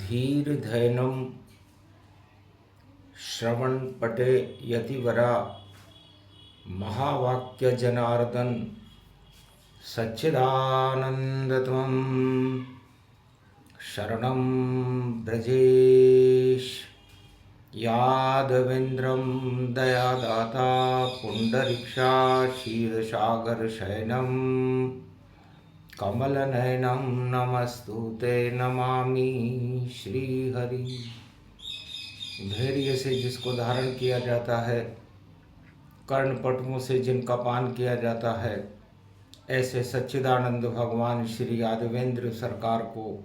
धीर्धैनं श्रवणपटे यतिवरा महावाक्यजनार्दन सच्चिदानन्दत्वं शरणं ब्रजेश। यादवेन्द्रं दयादाता पुण्डरीक्षा क्षीरसागरशयनं कमलनयनं नमस्तुते नमामि श्रीहरि। धैर्य से जिसको धारण किया जाता है, कर्णपटुओं से जिनका पान किया जाता है, ऐसे सच्चिदानंद भगवान श्री यादवेंद्र सरकार को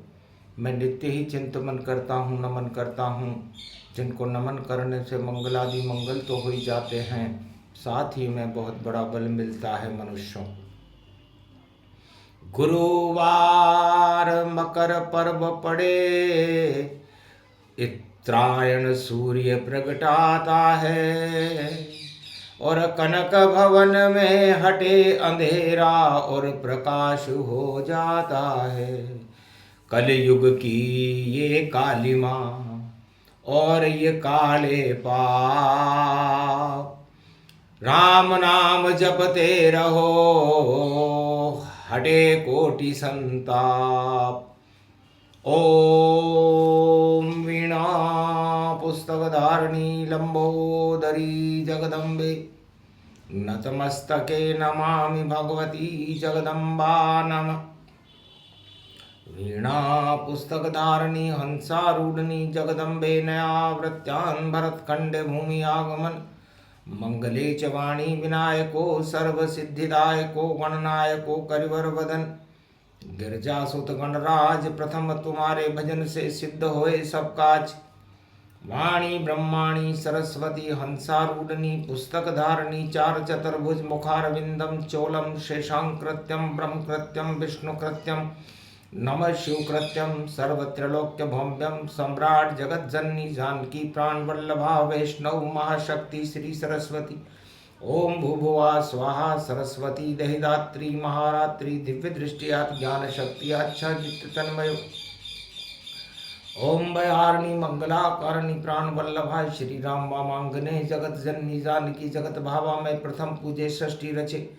मैं नित्य ही चिंतन करता हूँ, नमन करता हूँ। जिनको नमन करने से मंगलादि मंगल तो हो ही जाते हैं, साथ ही में बहुत बड़ा बल मिलता है मनुष्यों। गुरुवार मकर पर्व पड़े, उत्तरायण सूर्य प्रगटाता है और कनक भवन में हटे अंधेरा और प्रकाश हो जाता है। कलयुग की ये कालिमा और ये काले पाप, राम नाम जपते रहो हटे कोटि संताप। ओम वीणा पुस्तक धारणी लंबोदरी जगदम्बे, नतमस्तके नमामि भगवती जगदम्बा नमः। वीणा पुस्तक धारणी हंसारूढ़नी जगदम्बे, नयावृत्यान् भरतखंडे भूमि आगमन। मंगले च वाणी विनायको सर्व सिद्धिदायको, गणनायको करिवर वदन। गिरजासुत गणराज प्रथम तुम्हारे भजन से सिद्ध होए सब काज। वाणी ब्रह्माणी सरस्वती हंसारूढ़नी पुस्तक धारणी, चार चतुर्भुज मुखारविंदम चोलम शेषांकृत्यम ब्रह्मकृत्यम विष्णुकृत्यम नमः शिवकृत्यम सर्वत्रलोक्य भव्यम। सम्राट जगज्जननी जानकी प्राण वल्लभा वैष्णव महाशक्ति श्री सरस्वती। ओम भूभुवा स्वाहा सरस्वती दहिदात्री महारात्रि, दिव्य दृष्टियात ज्ञान शक्तियाच्छा तन्मय। ओम भयारिणी मंगलाकारिणी प्राण वल्लभा श्री राम वामांगने, जगत जननी जानकी जगत भावा में प्रथम पूजे षष्ठी रचे।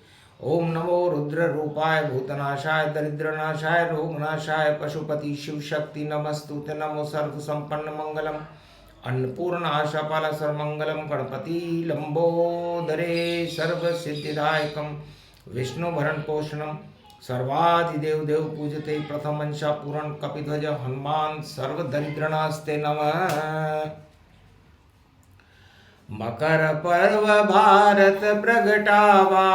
ओम नमो रुद्र रूपाय भूतनाशाय दरिद्रनाशाय रोगनाशाय पशुपति शिव शक्ति नमस्तुते। नमो सर्व संपन्न मंगलम अन्नपूर्णाशापाल सर्वमंगलम गणपति लंबोदरे सर्व सिद्धिदायकम विष्णु भरण पोषणम सर्वाधिदेव देव पूजते। प्रथम अंशा पूरण कपिध्वज हनुमान सर्व दरिद्रनास्ते नमः। मकर पर्व भारत प्रगटावा,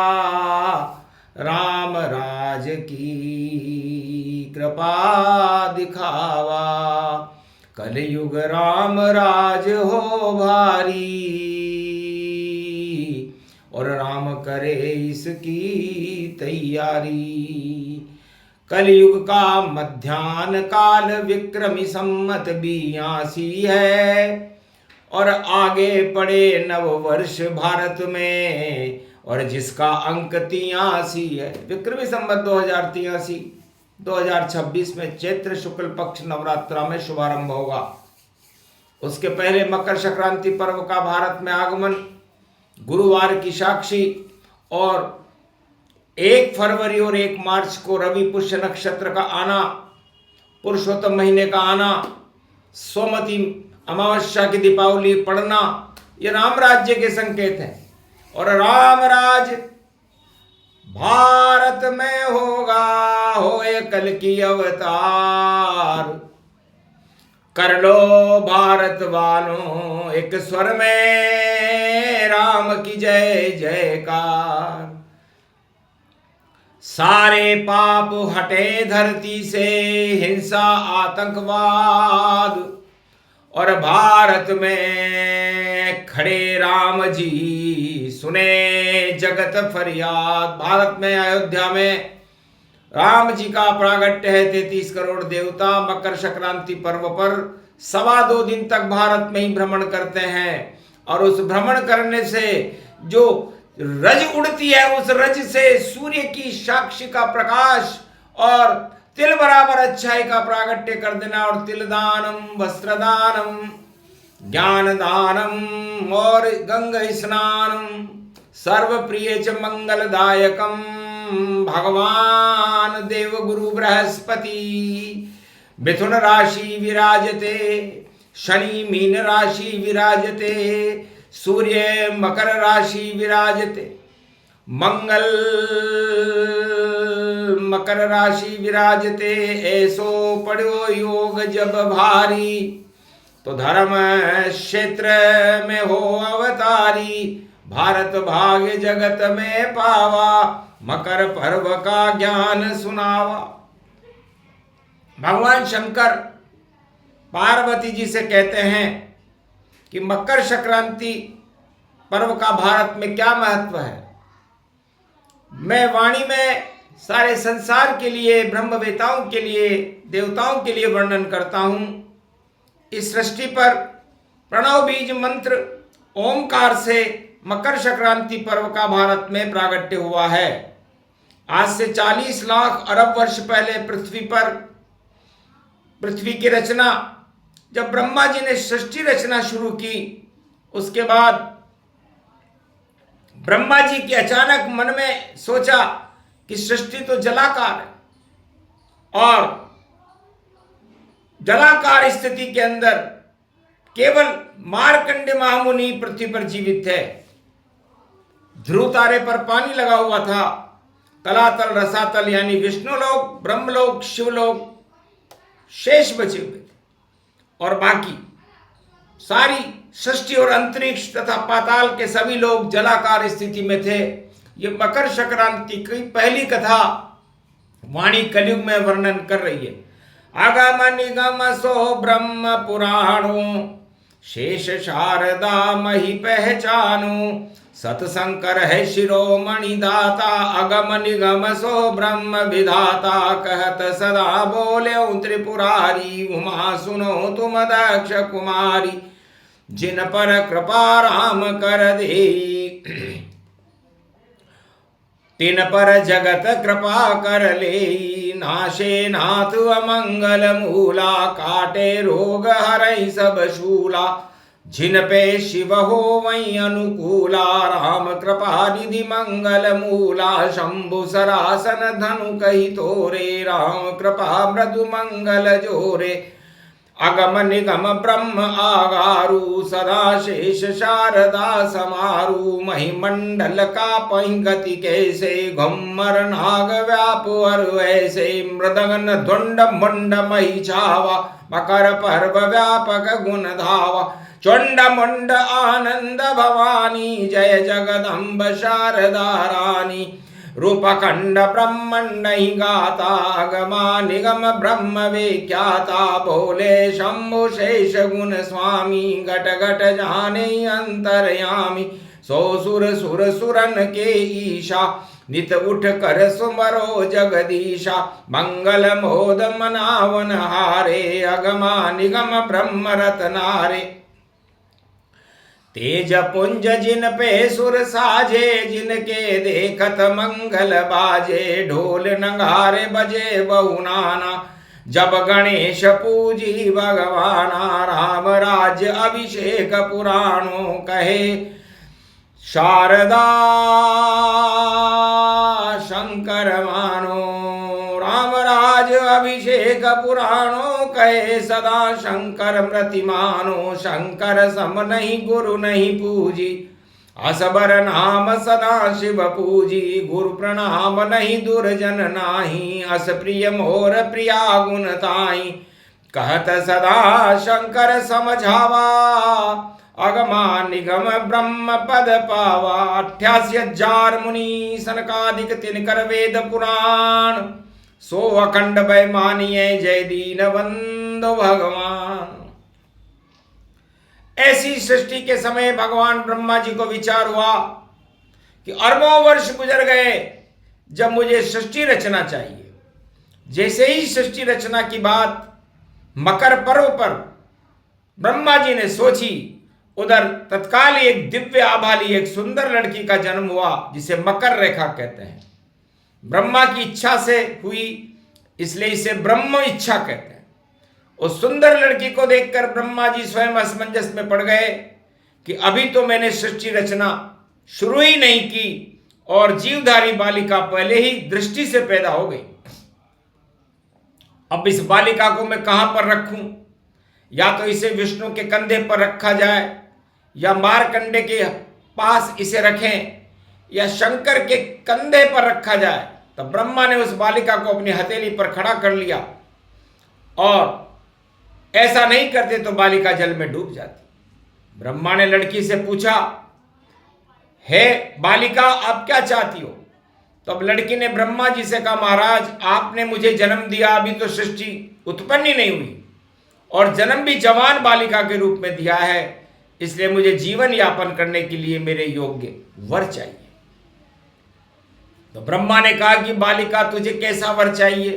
राम राज की कृपा दिखावा। कलयुग राम राज हो भारी और राम करे इसकी तैयारी। कलयुग का मध्यान्ह काल विक्रमी सम्मत 82 है और आगे पड़े नव वर्ष भारत में, और जिसका अंक 83 है। विक्रमी संवत 2083 2026 में चैत्र शुक्ल पक्ष नवरात्रा में शुभारंभ होगा। उसके पहले मकर संक्रांति पर्व का भारत में आगमन, गुरुवार की साक्षी और 1 फरवरी और 1 मार्च को रवि पुष्य नक्षत्र का आना, पुरुषोत्तम महीने का आना, सोमती अमावस्या की दीपावली पढ़ना, ये राम राज्य के संकेत हैं। और राम राज भारत में होगा, होए कल की अवतार। कर लो भारत वालों एक स्वर में राम की जय जयकार। सारे पाप हटे धरती से, हिंसा आतंकवाद, और भारत में खड़े राम जी सुने जगत फरियाद। भारत में अयोध्या में राम जी का प्रागट्य है। 33 करोड़ देवता मकर संक्रांति पर्व पर 2.25 दिन तक भारत में ही भ्रमण करते हैं, और उस भ्रमण करने से जो रज उड़ती है, उस रज से सूर्य की साक्षी का प्रकाश और तिल बराबर अच्छाई का प्रागट्य कर देना। और तिल दानम, वस्त्र दानम, ज्ञान दानम और गंगा स्नानम सर्व प्रिय च मंगलदायकम। भगवान देव गुरु बृहस्पति मिथुन राशि विराजते, शनि मीन राशि विराजते, सूर्य मकर राशि विराजते, मंगल मकर राशि विराजते। ऐसो पड़ो योग जब भारी, तो धर्म क्षेत्र में हो अवतारी। भारत भाग्य जगत में पावा, मकर पर्व का ज्ञान सुनावा। भगवान शंकर पार्वती जी से कहते हैं कि मकर संक्रांति पर्व का भारत में क्या महत्व है। मैं वाणी में सारे संसार के लिए, ब्रह्मवेताओं के लिए, देवताओं के लिए वर्णन करता हूं। इस सृष्टि पर प्रणव बीज मंत्र ओमकार से मकर संक्रांति पर्व का भारत में प्रागट्य हुआ है। आज से 40 लाख अरब वर्ष पहले पृथ्वी की रचना, जब ब्रह्मा जी ने सृष्टि रचना शुरू की, उसके बाद ब्रह्मा जी के अचानक मन में सोचा कि सृष्टि तो जलाकार है और जलाकार स्थिति के अंदर केवल मार्कंडे महामुनि पृथ्वी पर जीवित है। ध्रुव तारे पर पानी लगा हुआ था। तलातल रसातल यानी विष्णुलोक, ब्रह्मलोक, शिवलोक शेष बचे हुए थे और बाकी सारी सृष्टि और अंतरिक्ष तथा पाताल के सभी लोग जलाकार स्थिति में थे। ये मकर संक्रांति की पहली कथा वाणी कलयुग में वर्णन कर रही है। आगम निगम सो ब्रह्म पुराणो, शेष शारदा मही पहचानो। सतशंकर है शिरोमणि दाता, अगम निगम सो ब्रह्म विधाता। कहत सदा बोले त्रिपुरारी, उमा सुनो तुम दक्ष कुमारी। जिन पर कृपा राम कर दे, तिन पर जगत कृपा कर ले। नाशे नाथ अमंगल मूला, काटे रोग हरै सब शूला। जिन पे शिव हो वही अनुकूला, राम कृपा निधि मंगल मूला। शंभु सरासन धनु कही तोरे, राम कृपा मृदु मंगल जोरे। अगम निगम ब्रह्म आगारु, सदा शेष शारदा समारु। महिमंडल का पंगति कैसे, घुम्मर नाग व्याप अर ऐसे। मृदंगन धुंड मुंड मही छावा, मकर पर्व व्यापक गुण धावा। चंड मुंड आनंद भवानी, जय जगदम्ब शारदा रानी। रूपखंड ब्रह्मंड ही गाता, अगमा निगम ब्रह्म विख्याता। बोले शंभु शेष गुण स्वामी, घट घट जाने अंतर्यामी। सो सुर सुर सुरन के ईशा, नित उठ कर सुमरो जगदीशा। मंगल मोद मनावन हारे, अगमा निगम ब्रह्म रत्नारे। तेज पुंज जिन पे सुर साजे, जिनके देखत मंगल बाजे। ढोल नगारे बजे बहुनाना, जब गणेश पूजी भगवाना। राम राज्य अभिषेक पुराणों कहे, शारदा शंकर मानो। राम राज अभिषेक पुराणों कहे, सदा शंकर मृतिमानो। शंकर सम नहीं गुरु नहीं पूजी, असबर नाम सदा शिव पूजी। गुरु प्रणाम नहीं दुर्जन नाही, अस प्रिय मोर प्रिया गुण ताई। कहत सदा शंकर समझावा, अगमा निगम ब्रह्म पद पावा। 88,000 मुनि सनकादिक तिनकर वेद पुराण, सो अखंड भय मानिए जय दीन बंधु भगवान। ऐसी सृष्टि के समय भगवान ब्रह्मा जी को विचार हुआ कि अरबों वर्ष गुजर गए, जब मुझे सृष्टि रचना चाहिए। जैसे ही सृष्टि रचना की बात मकर पर्व पर ब्रह्मा जी ने सोची, उधर तत्काल एक दिव्य आभाली, एक सुंदर लड़की का जन्म हुआ, जिसे मकर रेखा कहते हैं। ब्रह्मा की इच्छा से हुई इसलिए इसे ब्रह्म इच्छा कहते हैं। उस सुंदर लड़की को देखकर ब्रह्मा जी स्वयं असमंजस में पड़ गए कि अभी तो मैंने सृष्टि रचना शुरू ही नहीं की और जीवधारी बालिका पहले ही दृष्टि से पैदा हो गई। अब इस बालिका को मैं कहां पर रखूं? या तो इसे विष्णु के कंधे पर रखा जाए, या मारकंडे के पास इसे रखें, या शंकर के कंधे पर रखा जाए। तब ब्रह्मा ने उस बालिका को अपनी हथेली पर खड़ा कर लिया, और ऐसा नहीं करते तो बालिका जल में डूब जाती। ब्रह्मा ने लड़की से पूछा, हे बालिका, आप क्या चाहती हो? तब लड़की ने ब्रह्मा जी से कहा, महाराज, आपने मुझे जन्म दिया, अभी तो सृष्टि उत्पन्न ही नहीं हुई, और जन्म भी जवान बालिका के रूप में दिया है, इसलिए मुझे जीवन यापन करने के लिए मेरे योग्य वर चाहिए। तो ब्रह्मा ने कहा कि बालिका, तुझे कैसा वर चाहिए?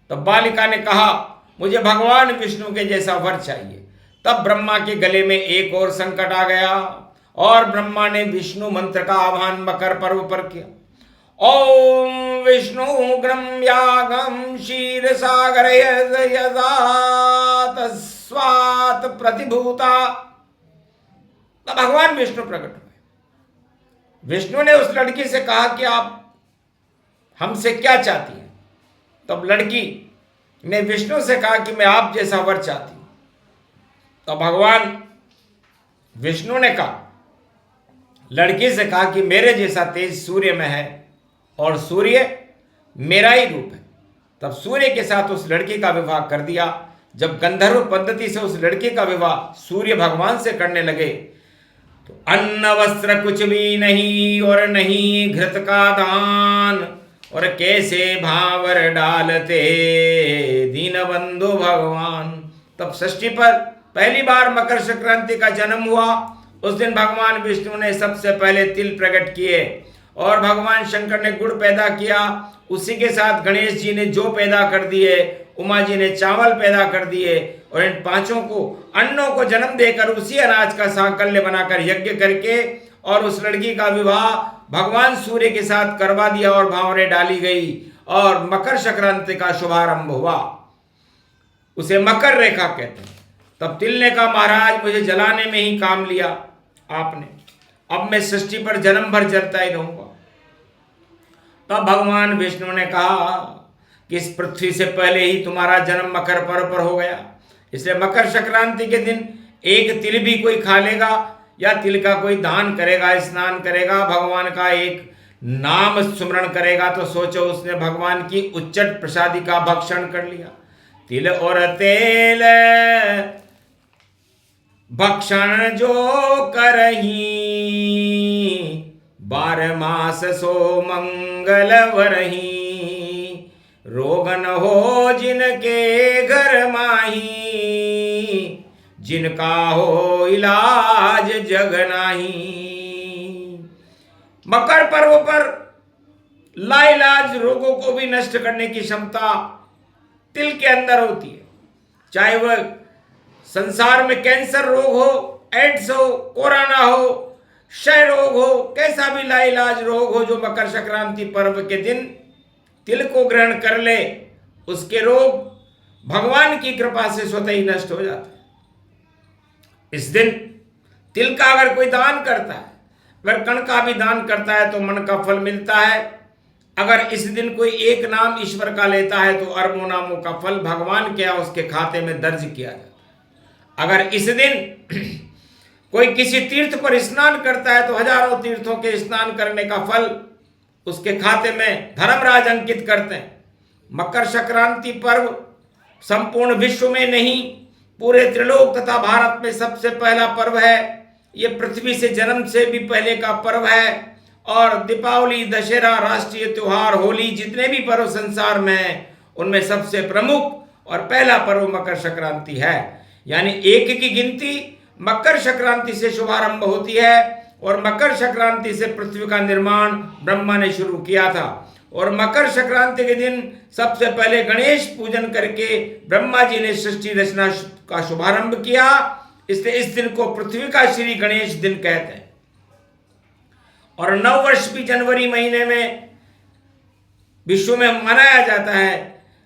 तब बालिका ने कहा, मुझे भगवान विष्णु के जैसा वर चाहिए। तब ब्रह्मा के गले में एक और संकट आ गया, और ब्रह्मा ने विष्णु मंत्र का आह्वान मकर पर्व पर किया। ओम विष्णु ग्रम्यागम क्षीर सागर स्वात प्रतिभूता। तब भगवान विष्णु प्रकट हुए। विष्णु ने उस लड़की से कहा कि आप हमसे क्या चाहती हैं? तब लड़की ने विष्णु से कहा कि मैं आप जैसा वर चाहती हूं। तब भगवान विष्णु ने कहा, लड़की से कहा कि मेरे जैसा तेज सूर्य में है, और सूर्य मेरा ही रूप है। तब सूर्य के साथ उस लड़की का विवाह कर दिया। जब गंधर्व पद्धति से उस लड़की का विवाह सूर्य भगवान से करने लगे, तो अन्न वस्त्र कुछ भी नहीं, और नहीं घृत का दान, और कैसे भावर डालते दीन बंधु भगवान। तब षष्ठी पर पहली बार मकर संक्रांति का जन्म हुआ। उस दिन भगवान विष्णु ने सबसे पहले तिल प्रकट किए, और भगवान शंकर ने गुड़ पैदा किया। उसी के साथ गणेश जी ने जौ पैदा कर दिए, उमा जी ने चावल पैदा कर दिए, और इन पांचों को अन्नों को जन्म देकर उसी अनाज का सांकल्य बनाकर यज्ञ करके और उस लड़की का विवाह भगवान सूर्य के साथ करवा दिया, और भावरें डाली गई, और मकर संक्रांति का शुभारंभ हुआ। उसे मकर रेखा कहते हैं। तब तिल ने कहा, महाराज, मुझे जलाने में ही काम लिया आपने, अब मैं सृष्टि पर जन्म भर जलता ही रहूंगा। तब भगवान विष्णु ने कहा कि इस पृथ्वी से पहले ही तुम्हारा जन्म मकर पर्व पर हो गया, इसलिए मकर संक्रांति के दिन एक तिल भी कोई खा लेगा, या तिल का कोई दान करेगा, स्नान करेगा, भगवान का एक नाम स्मरण करेगा, तो सोचो उसने भगवान की उच्चट प्रसादी का भक्षण कर लिया। तिल और तेल भक्षण जो करही, 12 मास सो मंगल वरही, रोग न हो जिनके घर माही, जिनका हो इलाज जग नाही। मकर पर्व पर लाइलाज रोगों को भी नष्ट करने की क्षमता तिल के अंदर होती है। चाहे वह संसार में कैंसर रोग हो, एड्स हो, कोरोना हो, क्षय रोग हो, कैसा भी लाइलाज रोग हो, जो मकर संक्रांति पर्व के दिन तिल को ग्रहण कर ले, उसके रोग भगवान की कृपा से स्वतः ही नष्ट हो जाते हैं। इस दिन तिल का अगर कोई दान करता है, अगर कण का भी दान करता है, तो मन का फल मिलता है। अगर इस दिन कोई एक नाम ईश्वर का लेता है, तो अरबों नामों का फल भगवान के या उसके खाते में दर्ज किया जाता है। अगर इस दिन कोई किसी तीर्थ पर स्नान करता है, तो हजारों तीर्थों के स्नान करने का फल उसके खाते में धर्मराज अंकित करते हैं। मकर संक्रांति पर्व संपूर्ण विश्व में नहीं, पूरे त्रिलोक तथा भारत में सबसे पहला पर्व है। ये पृथ्वी से जन्म से भी पहले का पर्व है। और दीपावली, दशहरा, राष्ट्रीय त्योहार, होली, जितने भी पर्व संसार में हैं, उनमें सबसे प्रमुख और पहला पर्व मकर संक्रांति है। यानी एक की गिनती मकर संक्रांति से शुभारंभ होती है, और मकर संक्रांति से पृथ्वी का निर्माण ब्रह्मा ने शुरू किया था। और मकर संक्रांति के दिन सबसे पहले गणेश पूजन करके ब्रह्मा जी ने सृष्टि रचना का शुभारंभ किया, इसलिए इस दिन को पृथ्वी का श्री गणेश दिन कहते हैं। और नव वर्ष भी जनवरी महीने में विश्व में मनाया जाता है,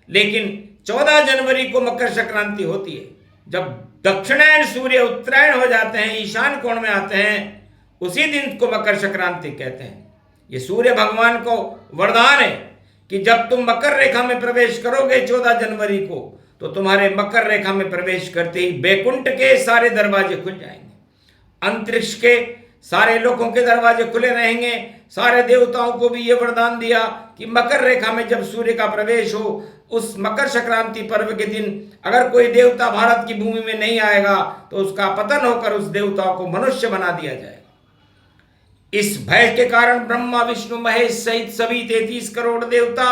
लेकिन 14 जनवरी को मकर संक्रांति होती है, जब दक्षिणायन सूर्य उत्तरायण हो जाते हैं, ईशान कोण में आते हैं, उसी दिन को मकर संक्रांति कहते हैं। ये सूर्य भगवान को वरदान है कि जब तुम मकर रेखा में प्रवेश करोगे 14 जनवरी को, तो तुम्हारे मकर रेखा में प्रवेश करते ही बैकुंठ के सारे दरवाजे खुल जाएंगे, अंतरिक्ष के सारे लोगों के दरवाजे खुले रहेंगे। सारे देवताओं को भी ये वरदान दिया कि मकर रेखा में जब सूर्य का प्रवेश हो, उस मकर संक्रांति पर्व के दिन अगर कोई देवता भारत की भूमि में नहीं आएगा तो उसका पतन होकर उस देवता को मनुष्य बना दिया जाएगा। इस भय के कारण ब्रह्मा विष्णु महेश सहित सभी 33 करोड़ देवता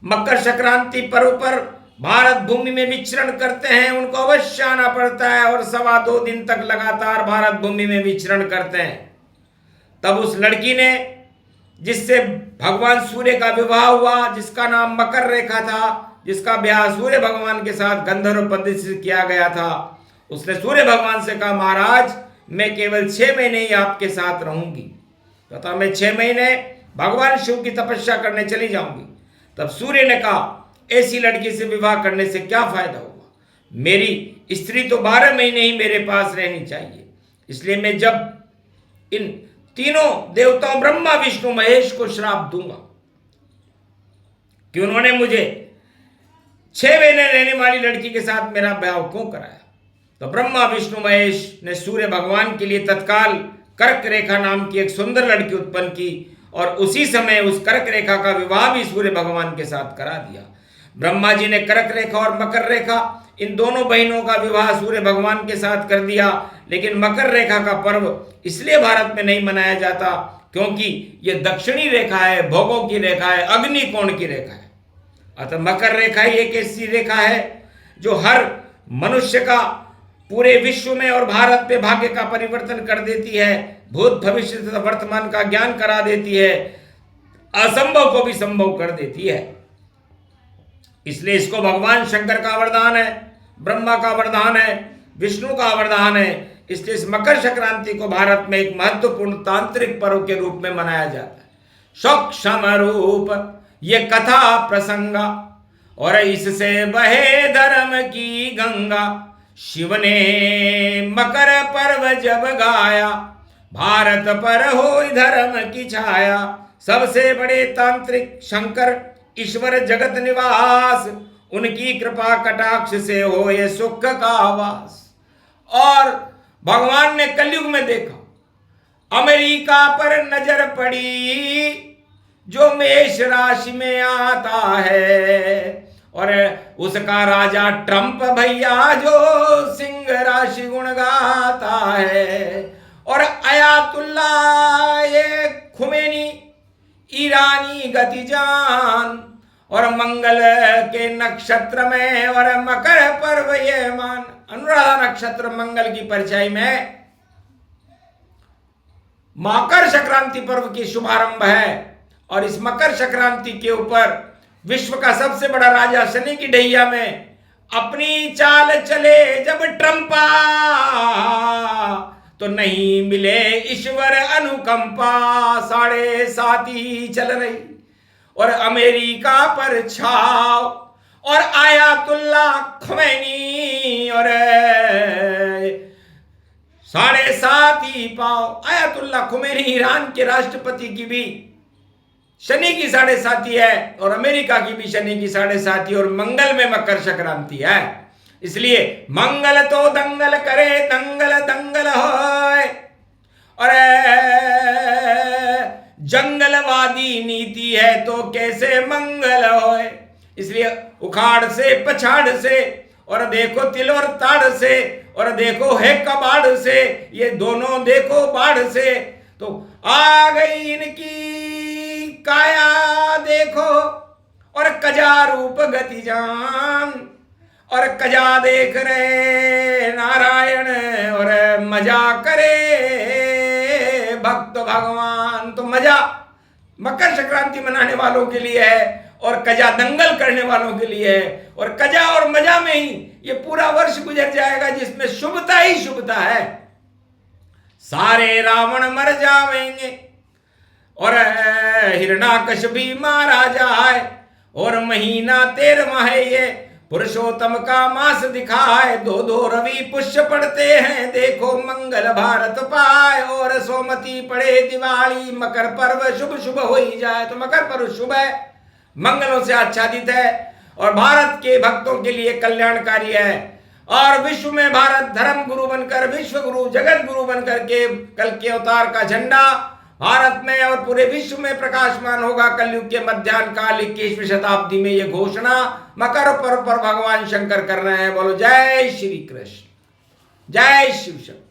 मकर संक्रांति पर्व पर भारत भूमि में विचरण करते हैं। उनको अवश्य आना पड़ता है और 2.25 दिन तक लगातार भारत भूमि में विचरण करते हैं। तब उस लड़की ने, जिससे भगवान सूर्य का विवाह हुआ, जिसका नाम मकर रेखा था, जिसका ब्याह सूर्य भगवान के साथ गंधर्व पद्धति से किया गया था, उसने सूर्य भगवान से कहा, महाराज मैं केवल 6 महीने ही आपके साथ रहूंगी तथा मैं 6 महीने भगवान शिव की तपस्या करने चली जाऊंगी। तब सूर्य ने कहा, ऐसी लड़की से विवाह करने से क्या फायदा होगा, मेरी स्त्री तो 12 महीने ही मेरे पास रहनी चाहिए। इसलिए मैं जब इन तीनों देवताओं ब्रह्मा विष्णु महेश को श्राप दूंगा कि उन्होंने मुझे 6 महीने रहने वाली लड़की के साथ मेरा ब्याह क्यों कराया। तो ब्रह्मा विष्णु महेश ने सूर्य भगवान के लिए तत्काल कर्क रेखा नाम की एक सुंदर लड़की उत्पन्न की और उसी समय उस कर्क रेखा का विवाह भी सूर्य भगवान के साथ करा दिया। ब्रह्मा जी ने कर्क रेखा और मकर रेखा, इन दोनों बहनों का विवाह सूर्य भगवान के साथ कर दिया। लेकिन मकर रेखा का पर्व इसलिए भारत में नहीं मनाया जाता क्योंकि यह दक्षिणी रेखा है, भोगों की रेखा है, अग्नि कोण की रेखा है। अतः मकर रेखा ही एक ऐसी रेखा है जो हर मनुष्य का पूरे विश्व में और भारत में भाग्य का परिवर्तन कर देती है, भूत भविष्य तथा वर्तमान का ज्ञान करा देती है, असंभव को भी संभव कर देती है। इसलिए इसको भगवान शंकर का वरदान है, ब्रह्मा का वरदान है, विष्णु का वरदान है। इसलिए इस मकर संक्रांति को भारत में एक महत्वपूर्ण तांत्रिक पर्व के रूप में मनाया जाता है। शोक समरूप ये कथा प्रसंगा और इससे बहे धर्म की गंगा। शिव ने मकर पर्व जब गाया, भारत पर हो धर्म की छाया। सबसे बड़े तांत्रिक शंकर ईश्वर जगत निवास, उनकी कृपा कटाक्ष से हो ये सुख का वास। और भगवान ने कलयुग में देखा, अमेरिका पर नजर पड़ी जो मेष राशि में आता है, और उसका राजा ट्रंप भैया जो सिंह राशि गुण गाता है, और अयातुल्ला ये खुमैनी ईरानी गतिजान, और मंगल के नक्षत्र में और मकर पर्व ये मान। अनुराधा नक्षत्र मंगल की परछाई में मकर संक्रांति पर्व की शुभारंभ है। और इस मकर संक्रांति के ऊपर विश्व का सबसे बड़ा राजा शनि की ढैया में अपनी चाल चले जब ट्रंपा, तो नहीं मिले ईश्वर अनुकंपा। 7.5 ही चल रही और अमेरिका पर छाव, और आयातुल्ला खुमैनी और 7.5 ही पाव। आयातुल्ला खुमैनी ईरान के राष्ट्रपति की भी शनि की 7.5 है और अमेरिका की भी शनि की 7.5, और मंगल में मकर संक्रांति है। इसलिए मंगल तो दंगल करे, दंगल दंगल होए, और जंगलवादी नीति है तो कैसे मंगल होए। इसलिए उखाड़ से पछाड़ से, और देखो तिल और ताड़ से, और देखो है कबाड़ से, ये दोनों देखो बाढ़ से, तो आ गई इनकी काया देखो, और कजा रूप गति जान, और कजा देख रहे नारायण, और मजा करे भक्त भगवान। तो मजा मकर संक्रांति मनाने वालों के लिए है और कजा दंगल करने वालों के लिए है, और कजा और मजा में ही ये पूरा वर्ष गुजर जाएगा जिसमें शुभता ही शुभता है। सारे रावण मर जाएंगे और हिरणाकश भी मारा जाए, और महीना 13वां है ये, पुरुषोत्तम का मास दिखाए, दो दो रवि पुष्य पड़ते हैं, देखो मंगल भारत पाए। और सोमती पड़े दिवाली, मकर पर्व शुभ शुभ हो ही जाए। तो मकर पर्व शुभ है, मंगलों से आच्छादित है और भारत के भक्तों के लिए कल्याणकारी है। और विश्व में भारत धर्म गुरु बनकर, विश्व गुरु जगत गुरु बनकर के कल के अवतार का झंडा भारत में और पूरे विश्व में प्रकाशमान होगा। कलयुग के मध्यान्ह काल 21वीं शताब्दी में ये घोषणा मकर पर्व पर भगवान शंकर कर रहे हैं। बोलो जय श्री कृष्ण, जय शिव शंकर।